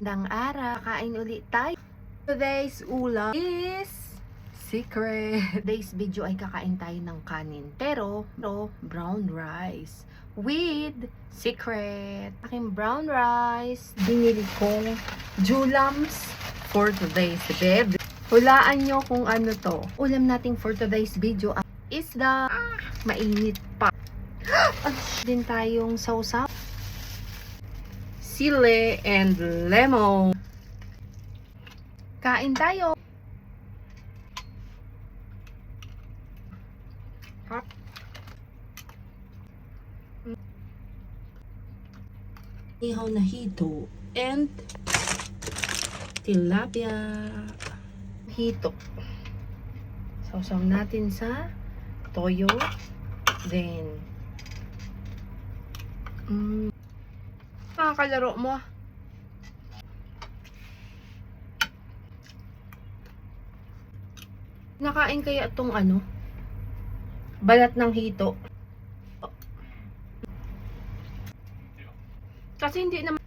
Magandang araw, kain ulit tayo. Today's ulam is secret. Today's video ay kakain tayo ng kanin. Pero brown rice with secret. Aking brown rice. Binili kong julams for today's video. Hulaan nyo kung ano to. Ulam natin for today's video is the mainit pa. Din tayong sausaw. Sili and lemon. Kain tayo. Ihaw na hito and tilapia. Hito. Sausaw natin sa toyo. Then kalaro mo. Nakain kaya itong balat ng hito? Kasi hindi naman